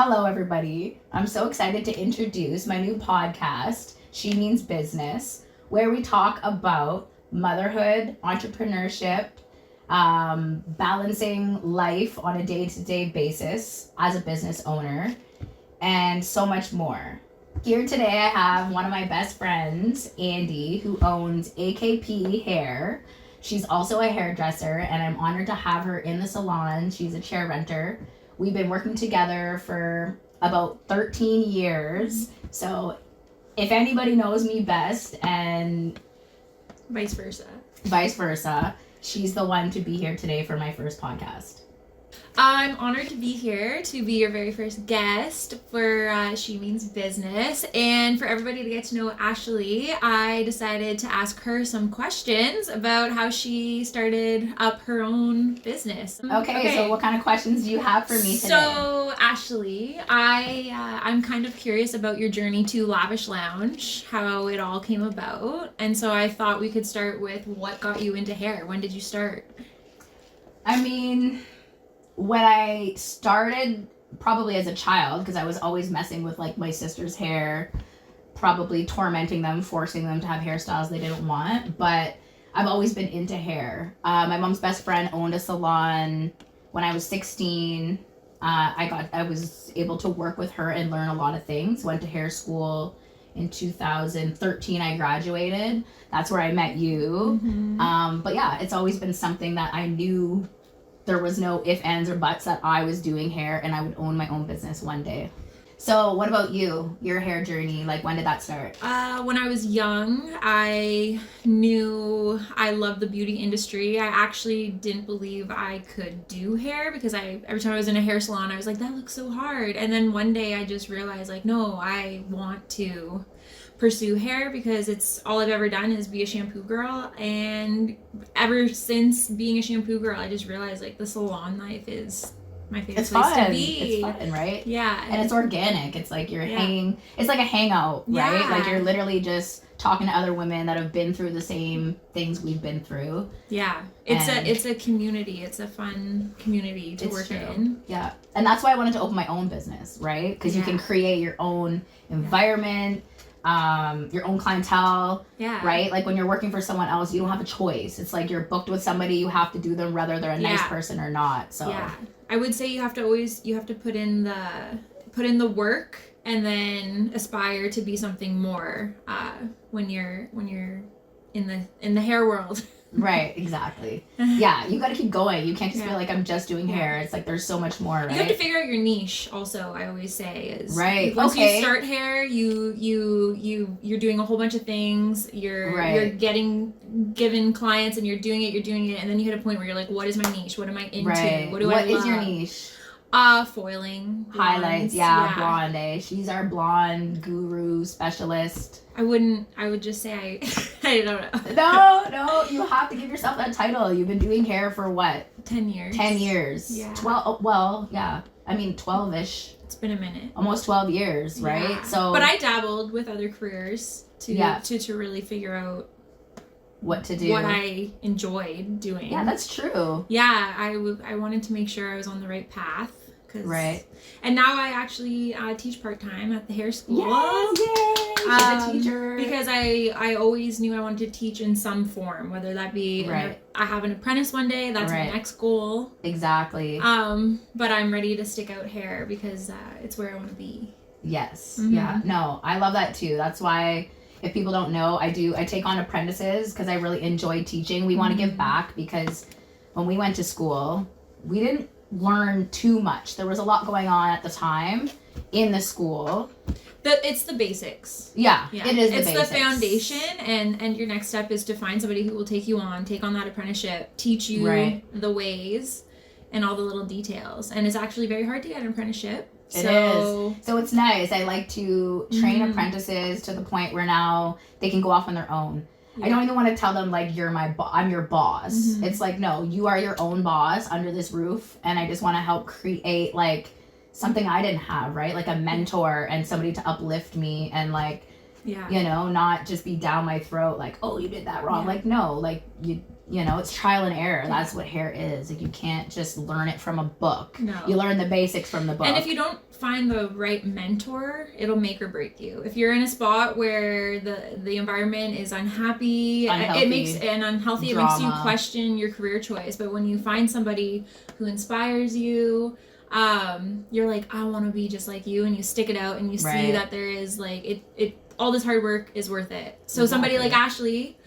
Hello, everybody. I'm so excited to introduce my new podcast, She Means Business, where we talk about motherhood, entrepreneurship, balancing life on a day-to-day basis as a business owner, and so much more. Here today, I have one of my best friends, Andy, who owns AKP Hair. She's also a hairdresser, and I'm honored to have her in the salon. She's a chair renter. We've been working together for about 13 years. So if anybody knows me best and vice versa, she's the one to be here today for my first podcast. I'm honored to be here to be your very first guest for She Means Business. And for everybody to get to know Ashley, I decided to ask her some questions about how she started up her own business. Okay. So what kind of questions do you have for me today? So, Ashley, I'm kind of curious about your journey to Lavish Lounge, how it all came about. And so I thought we could start with what got you into hair. When did you start? When I started, probably as a child, because I was always messing with like my sister's hair, probably tormenting them, forcing them to have hairstyles they didn't want. But I've always been into hair. My mom's best friend owned a salon. When I was 16, I was able to work with her and learn a lot of things. Went to hair school in 2013. I graduated. That's where I met you. Mm-hmm. But yeah, it's always been something that I knew. There was no ifs, ands, or buts that I was doing hair and I would own my own business one day. So what about you? Your hair journey, like when did that start? When I was young, I knew I loved the beauty industry. I actually didn't believe I could do hair because every time I was in a hair salon, I was like, that looks so hard. And then one day I just realized like, no, I want to pursue hair because it's all I've ever done is be a shampoo girl. And ever since being a shampoo girl, I just realized like the salon life is my favorite place to be. It's fun, right? Yeah. And it's organic. It's like you're hanging, it's like a hangout, right? Yeah. Like you're literally just talking to other women that have been through the same things we've been through. Yeah. It's a community. It's a fun community to work in. Yeah. And that's why I wanted to open my own business, right? Because you can create your own environment. Your own clientele, right? Like when you're working for someone else, you don't have a choice. It's like you're booked with somebody, you have to do them whether they're a nice person or not. So I would say you have to put in the work and then aspire to be something more when you're in the hair world. Right, exactly. Yeah, you got to keep going. You can't just be like, I'm just doing hair. It's like there's so much more, right? You have to figure out your niche also, I always say. Is right. Once you start hair, you're doing a whole bunch of things. You're given clients and you're doing it, and then you hit a point where you're like, what is my niche? What am I into? Right. What do I love? What is your niche? Foiling. Blondes. Highlights, blonde, eh? She's our blonde guru specialist. I would just say I don't know. No, you have to give yourself that title. You've been doing hair for what? 10 years. 10 years. Yeah. 12, well, yeah. 12-ish. It's been a minute. Almost 12 years, right? Yeah. So. But I dabbled with other careers to really figure out what to do, what I enjoyed doing. Yeah, that's true. Yeah, I wanted to make sure I was on the right path. Right. And now I actually teach part-time at the hair school. Yes, yay! She's a teacher. Because I always knew I wanted to teach in some form, whether that be I have an apprentice one day, that's my next goal. Exactly. But I'm ready to stick out hair because it's where I want to be. Yes. Mm-hmm. Yeah. No, I love that too. That's why, if people don't know, I take on apprentices because I really enjoy teaching. We want to give back because when we went to school, we didn't learn too much. There was a lot going on at the time in the school. It's the basics. Yeah. It is it's the basics. The foundation, and your next step is to find somebody who will take on that apprenticeship, teach you the ways and all the little details. And it's actually very hard to get an apprenticeship. It is. So it's nice. I like to train apprentices to the point where now they can go off on their own. Yeah. I don't even want to tell them like I'm your boss. Mm-hmm. It's like, no, you are your own boss under this roof, and I just want to help create like something I didn't have, right? Like a mentor and somebody to uplift me and like, not just be down my throat like, oh, you did that wrong. Like, no, like You know, it's trial and error. That's what hair is. Like, you can't just learn it from a book. No. You learn the basics from the book. And if you don't find the right mentor, it'll make or break you. If you're in a spot where the environment is unhappy, Unhealthy, it makes unhealthy, drama. It makes you question your career choice. But when you find somebody who inspires you, you're like, I want to be just like you, and you stick it out, and you see that there is like it all this hard work is worth it. So somebody like Ashley,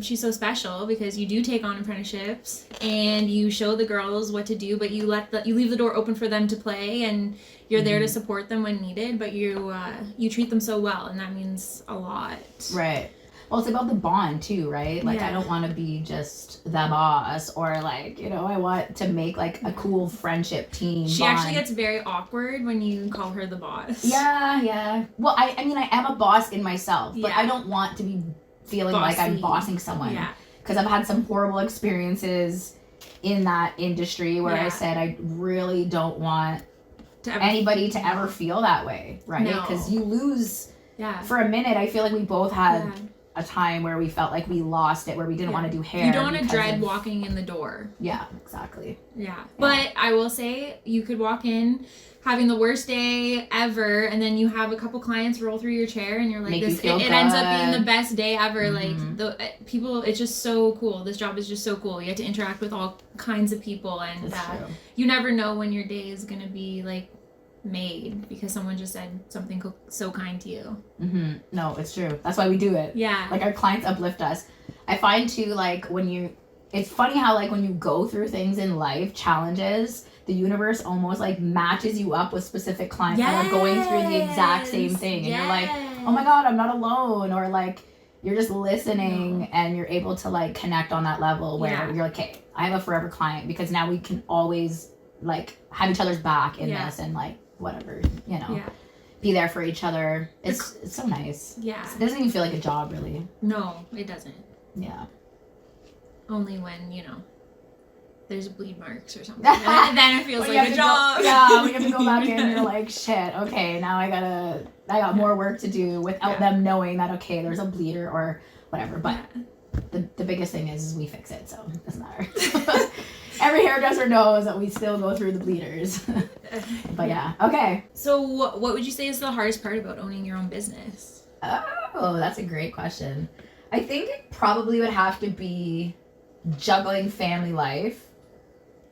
she's so special because you do take on apprenticeships and you show the girls what to do, but you leave the door open for them to play, and you're there to support them when needed, but you treat them so well, and that means a lot. Right. Well, it's about the bond too, right? Like, I don't want to be just the boss, or like, you know, I want to make like a cool friendship team. She bond. actually gets very awkward when you call her the boss. Yeah. Well, I mean, I am a boss in myself, but I don't want to be feeling like I'm bossing someone. Yeah. Because I've had some horrible experiences in that industry where I said I really don't want anybody to ever feel that way, right? Because you lose. Yeah. For a minute, I feel like we both had a time where we felt like we lost it, where we didn't want to do hair. You don't want to dread walking in the door. Yeah, exactly. Yeah. But I will say, you could walk in having the worst day ever, and then you have a couple clients roll through your chair, and you're like, it ends up being the best day ever. Like, the people, it's just so cool. This job is just so cool. You get to interact with all kinds of people, and you never know when your day is going to be like made because someone just said something so kind to you. No, it's true. That's why we do it. Yeah. Like, our clients uplift us. I find too, like, it's funny how, like, when you go through things in life, challenges, the universe almost like matches you up with specific clients that are going through the exact same thing, and you're like, oh my god, I'm not alone, or like you're just listening and you're able to like connect on that level where you're like, okay, I have a forever client, because now we can always like have each other's back in this, and like whatever, you know, be there for each other. It's so nice. Yeah. It doesn't even feel like a job, really. No, it doesn't. Yeah. Only when, you know, there's bleed marks or something. And then it feels like a job. When you have to go back in, you're like, shit, okay, now I got more work to do without them knowing that, okay, there's a bleeder or whatever. But the biggest thing is we fix it, so it doesn't matter. Every hairdresser knows that we still go through the bleeders. But okay. So what would you say is the hardest part about owning your own business? Oh, that's a great question. I think it probably would have to be juggling family life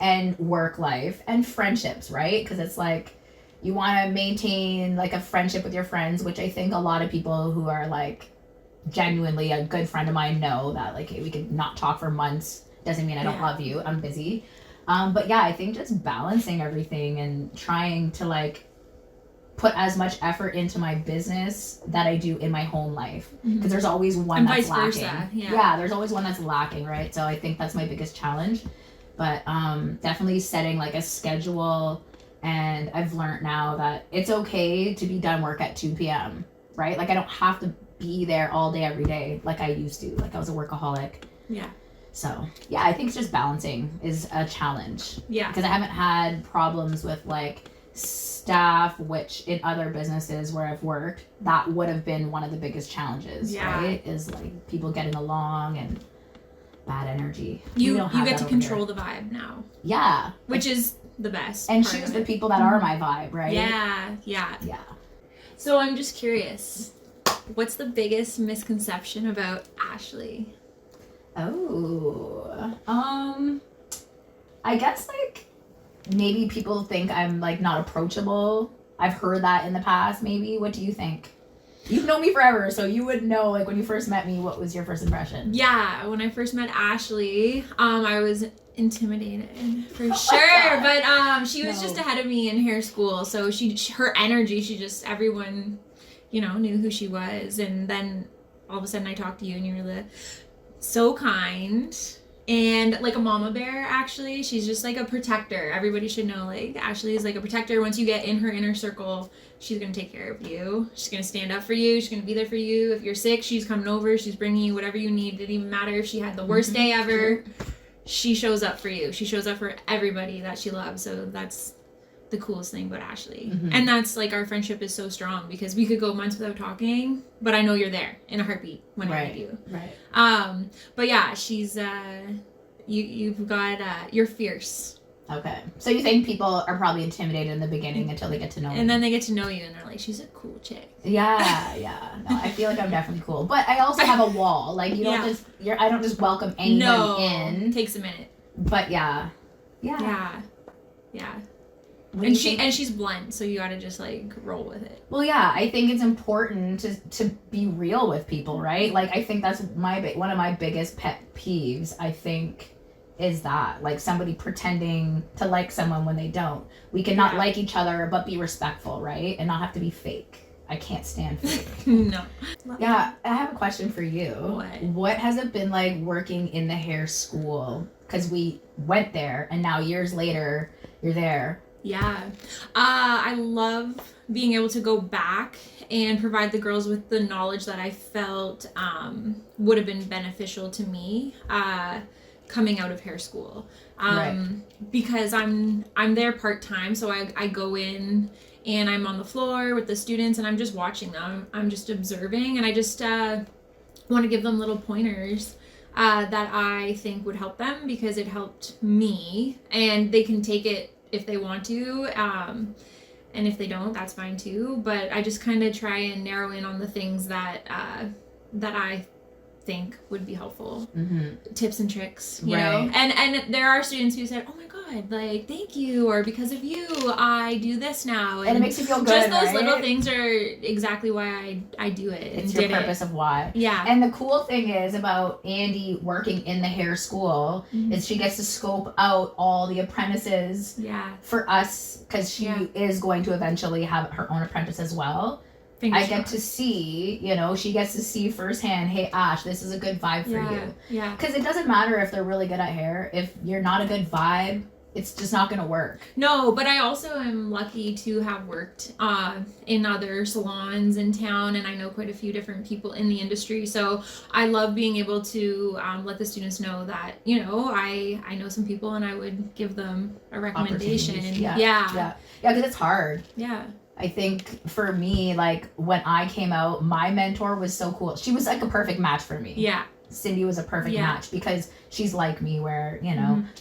and work life and friendships, right? Because it's like you want to maintain like a friendship with your friends, which I think a lot of people who are like genuinely a good friend of mine know that, like, hey, we could not talk for months. Doesn't mean I don't love you. I'm busy. But yeah, I think just balancing everything and trying to like put as much effort into my business that I do in my home life, because there's always one and that's vice lacking. Versa, there's always one that's lacking, right? So I think that's my biggest challenge. But definitely setting like a schedule, and I've learned now that it's okay to be done work at 2 p.m., right? Like, I don't have to be there all day every day like I used to. Like, I was a workaholic. Yeah. So yeah, I think it's just balancing is a challenge. Yeah. Because I haven't had problems with like staff, which in other businesses where I've worked, that would have been one of the biggest challenges, right? Is like people getting along and bad energy. You get to control the vibe now. Yeah. Which is the best. And choose the people that are my vibe, right? Yeah. So I'm just curious, what's the biggest misconception about Ashley? I guess like maybe people think I'm like not approachable. I've heard that in the past, maybe. What do you think? You've known me forever, so you would know, like, when you first met me, what was your first impression? Yeah, when I first met Ashley, I was intimidated for sure, but she was just ahead of me in hair school, so her energy, everyone, you know, knew who she was, and then all of a sudden I talked to you and you were so kind and like a mama bear. Actually, she's just like a protector. Everybody should know, like, Ashley is like a protector. Once you get in her inner circle, she's gonna take care of you. She's gonna stand up for you. She's gonna be there for you. If you're sick, she's coming over. She's bringing you whatever you need. It didn't even matter if she had the worst day ever. She shows up for you. She shows up for everybody that she loves. So that's the coolest thing about Ashley. Mm-hmm. And that's like, our friendship is so strong because we could go months without talking, but I know you're there in a heartbeat when I need you. Right. But yeah, she's you've got you're fierce. Okay. So you think people are probably intimidated in the beginning until they get to know you. And then they get to know you and they're like, she's a cool chick. Yeah. No, I feel like I'm definitely cool. But I also have a wall. Like, you don't I don't just welcome anyone in. It takes a minute. But yeah. And she's blunt, so you gotta just like roll with it. Well, yeah, I think it's important to be real with people, right? Like, I think that's one of my biggest pet peeves, I think, is that, like, somebody pretending to like someone when they don't. We can not like each other, but be respectful, right? And not have to be fake. I can't stand fake. No. Yeah, I have a question for you. What has it been like working in the hair school? Because we went there, and now years later, you're there. Yeah. I love being able to go back and provide the girls with the knowledge that I felt would have been beneficial to me coming out of hair school. Because I'm there part-time, so I go in and I'm on the floor with the students and I'm just watching them. I'm just observing, and I just want to give them little pointers that I think would help them, because it helped me, and they can take it if they want to, and if they don't, that's fine too. But I just kind of try and narrow in on the things that I think would be helpful. Tips and tricks, you know. And there are students who said, oh my god, like, thank you, or because of you I do this now, and it makes you feel good. Just those little things are exactly why I do it. It's your purpose of why. Yeah. And the cool thing is about Andy working in the hair school is she gets to scope out all the apprentices for us, because she is going to eventually have her own apprentice as well. I get to see, she gets to see firsthand, hey, Ash, this is a good vibe for you. Yeah. Because it doesn't matter if they're really good at hair. If you're not a good vibe, it's just not going to work. No, but I also am lucky to have worked in other salons in town, and I know quite a few different people in the industry. So I love being able to let the students know that, I know some people and I would give them a recommendation. Yeah, because it's hard. Yeah. I think for me, like, when I came out, my mentor was so cool. She was like a perfect match for me. Yeah. Cindy was a perfect match, because she's like me, where,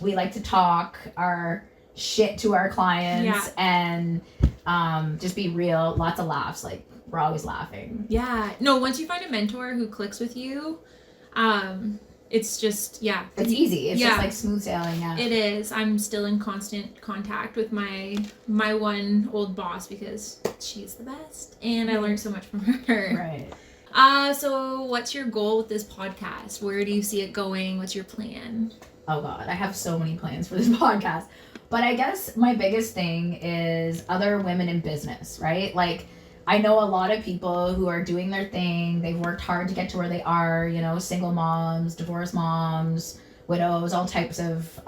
we like to talk our shit to our clients and just be real. Lots of laughs. Like, we're always laughing. Yeah. No, once you find a mentor who clicks with you, it's just, it's easy. It's just like smooth sailing. It is. I'm still in constant contact with my one old boss, because she's the best, and I learned so much from her. Right. So what's your goal with this podcast? Where do you see it going? What's your plan? Oh God, I have so many plans for this podcast. But I guess my biggest thing is other women in business, right? Like, I know a lot of people who are doing their thing. They've worked hard to get to where they are, single moms, divorced moms, widows, all types of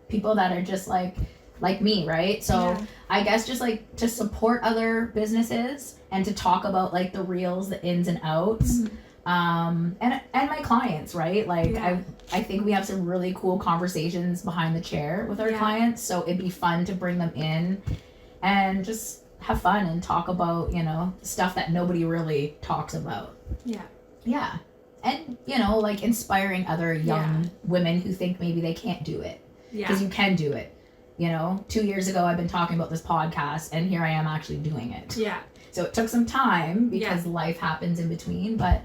people that are just like me, right? So I guess just like to support other businesses and to talk about like the reels, the ins and outs, and my clients, right? Like I think we have some really cool conversations behind the chair with our clients. So it'd be fun to bring them in and just have fun and talk about, stuff that nobody really talks about. Yeah. And, like inspiring other young women who think maybe they can't do it. Because you can do it. 2 years ago, I've been talking about this podcast, and here I am actually doing it. Yeah. So it took some time because life happens in between. But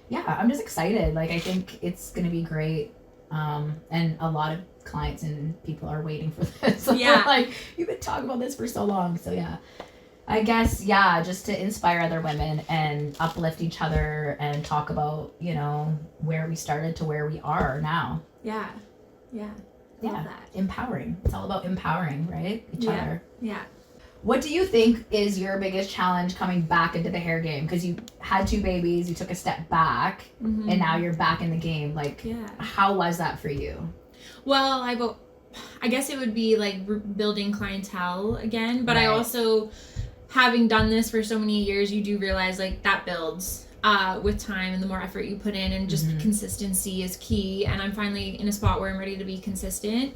yeah, I'm just excited. Like, I think it's going to be great. And a lot of clients and people are waiting for this. So like, you've been talking about this for so long. So yeah. I guess, just to inspire other women and uplift each other and talk about, where we started to where we are now. Yeah. Love that. Empowering. It's all about empowering, right? Each other. Yeah. What do you think is your biggest challenge coming back into the hair game? Because you had 2 babies, you took a step back, and now you're back in the game. Like, how was that for you? Well, I guess it would be like building clientele again, but I also, having done this for so many years, you do realize like that builds. with time and the more effort you put in, and just consistency is key. And I'm finally in a spot where I'm ready to be consistent,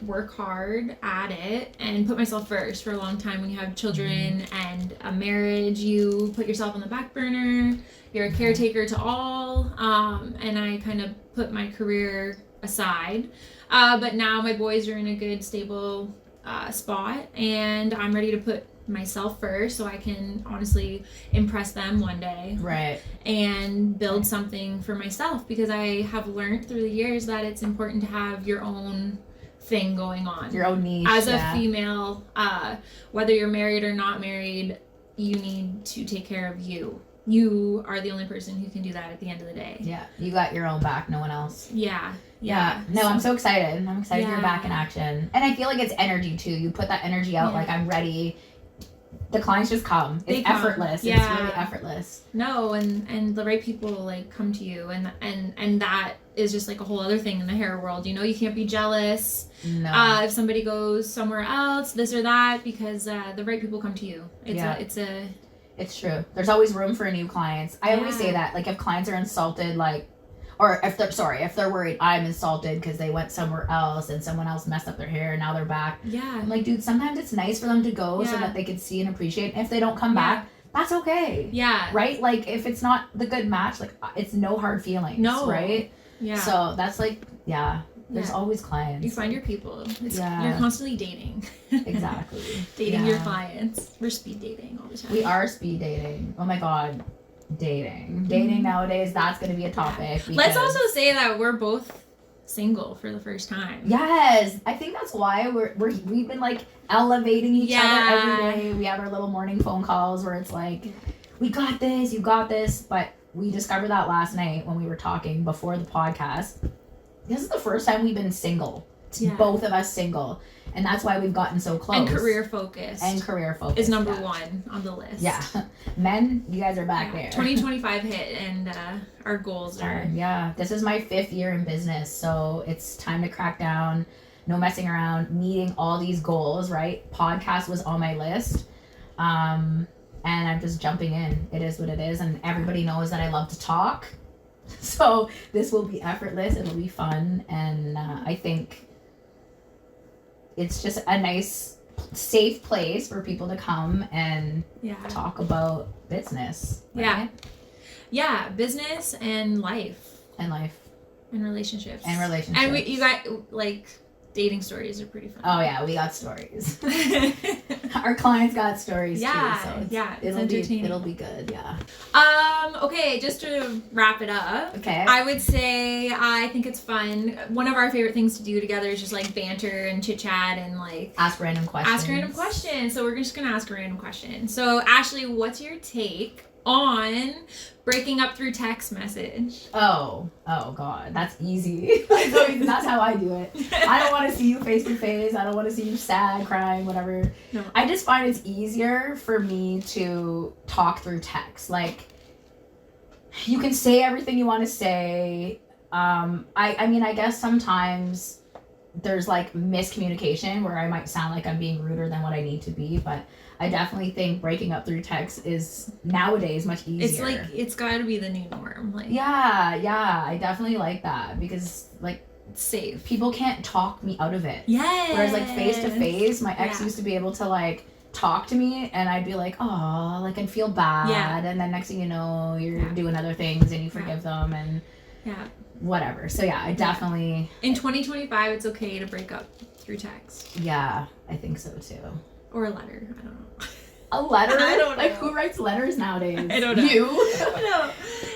work hard at it, and put myself first. For a long time, when you have children and a marriage, you put yourself on the back burner. You're a caretaker to all, and I kind of put my career aside. But now my boys are in a good, stable spot, and I'm ready to put myself first so I can honestly impress them one day. Right. And build something for myself, because I have learned through the years that it's important to have your own thing going on. Your own niche. As a female, whether you're married or not married, you need to take care of you. You are the only person who can do that at the end of the day. Yeah. You got your own back, no one else. Yeah. No, I'm so excited. I'm excited you're back in action. And I feel like it's energy too. You put that energy out like, I'm ready. The clients just come. It's effortless. It's really effortless. No, and the right people like come to you, and that is just like a whole other thing in the hair world. You know, you can't be jealous if somebody goes somewhere else, this or that, because the right people come to you. It's true. There's always room for new clients. I always say that, like, if clients are insulted, like, or if they're worried I'm insulted because they went somewhere else and someone else messed up their hair and now they're back. Yeah. I'm like, dude, sometimes it's nice for them to go so that they can see and appreciate. And if they don't come back, that's okay. Yeah. Right? Like, if it's not the good match, like, it's no hard feelings. No. Right? Yeah. So that's like, there's always clients. You find your people. You're constantly dating. Exactly. Dating your clients. We're speed dating all the time. We are speed dating. Oh my God. Dating nowadays, that's going to be a topic. Let's also say that we're both single for the first time. Yes, I think that's why we've been like elevating each other every day. We have our little morning phone calls where it's like, we got this, you got this. But we discovered that last night when we were talking before the podcast. This is the first time we've been single. Both of us single. And that's why we've gotten so close. And career focused. Is number one on the list. Yeah. Men, you guys are back there. 2025 hit, and our goals are... Yeah. This is my 5th year in business, so it's time to crack down. No messing around. Meeting all these goals, right? Podcast was on my list. And I'm just jumping in. It is what it is. And everybody knows that I love to talk. So this will be effortless. It'll be fun. And I think... it's just a nice, safe place for people to come and talk about business. Right? Yeah, business and life. And relationships. And you got, like, dating stories are pretty fun. Oh, yeah, we got stories. Our clients got stories, too. So it's entertaining. It'll be good, yeah. Okay, just to wrap it up. Okay. I would say I think it's fun. One of our favorite things to do together is just, like, banter and chit-chat and, like... Ask random questions. So we're just going to ask a random question. So, Ashley, what's your take on breaking up through text message? Oh God, that's easy. That's how I do it. I don't want to see you face to face. I don't want to see you sad, crying, whatever. No. I just find it's easier for me to talk through text. Like, you can say everything you want to say. I mean, I guess sometimes there's like miscommunication where I might sound like I'm being ruder than what I need to be, but I definitely think breaking up through text is nowadays much easier. It's like, it's got to be the new norm. Like, yeah, I definitely like that because, like, it's safe. People can't talk me out of it. Yes. Whereas, like, face to face, my ex used to be able to, like, talk to me and I'd be like, oh, like, I'd feel bad. Yeah. And then next thing you know, you're doing other things and you forgive them and whatever. So, yeah, I definitely... In 2025, it's okay to break up through text. Yeah, I think so, too. Or a letter. I don't know. A letter? I don't know. Like, who writes letters nowadays? I don't know. You? No.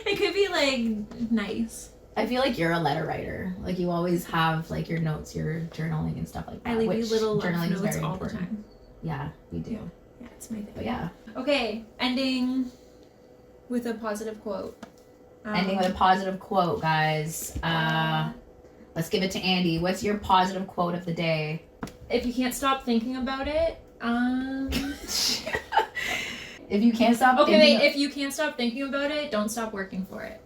It could be, like, nice. I feel like you're a letter writer. Like, you always have, like, your notes, your journaling and stuff like that. I leave you little notes all the time. Yeah, you do. Yeah, it's my thing. But yeah. Okay, ending with a positive quote. Ending with a positive quote, guys. Let's give it to Andy. What's your positive quote of the day? If you can't stop thinking about it, if you can't stop if you can't stop thinking about it, don't stop working for it.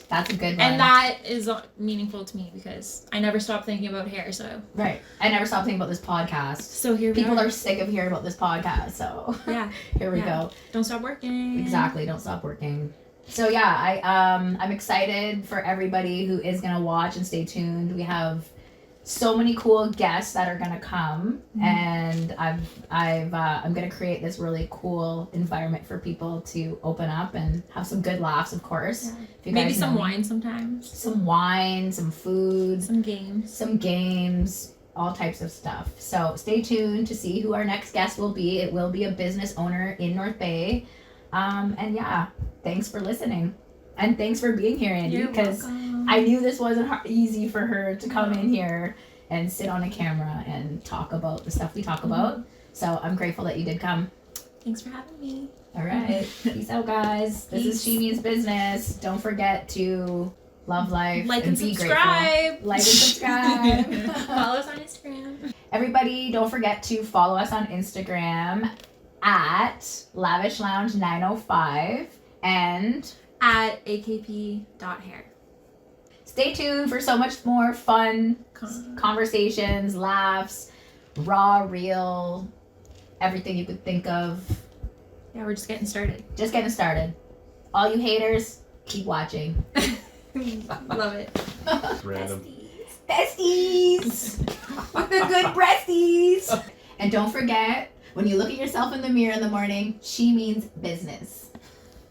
That's a good one. And that is meaningful to me because I never stopped thinking about hair, so. Right. I never stopped thinking about this podcast. So here we People are sick of hearing about this podcast, so. Yeah. Here we go. Don't stop working. Exactly. Don't stop working. So yeah, I'm excited for everybody who is gonna watch and stay tuned. We have so many cool guests that are gonna come, and I'm gonna create this really cool environment for people to open up and have some good laughs, of course. Yeah. If you Maybe guys some know me. wine sometimes. Some wine, some food, Some games. all types of stuff. So stay tuned to see who our next guest will be. It will be a business owner in North Bay. And yeah, thanks for listening. And thanks for being here, Andy, because I knew this wasn't easy for her to come in here and sit on a camera and talk about the stuff we talk about. So I'm grateful that you did come. Thanks for having me. All right. Peace out, guys. This is She Means Business. Don't forget to love life. Like and be subscribe. Grateful. Like and subscribe. Follow us on Instagram. Everybody, don't forget to follow us on Instagram at Lavish Lounge 905 and at akp.hair. Stay tuned for so much more fun conversations, laughs, raw, real, everything you could think of. Yeah, we're just getting started. Just getting started. All you haters, keep watching. Love it. Random. Besties! With the good breasties! And don't forget, when you look at yourself in the mirror in the morning, she means business.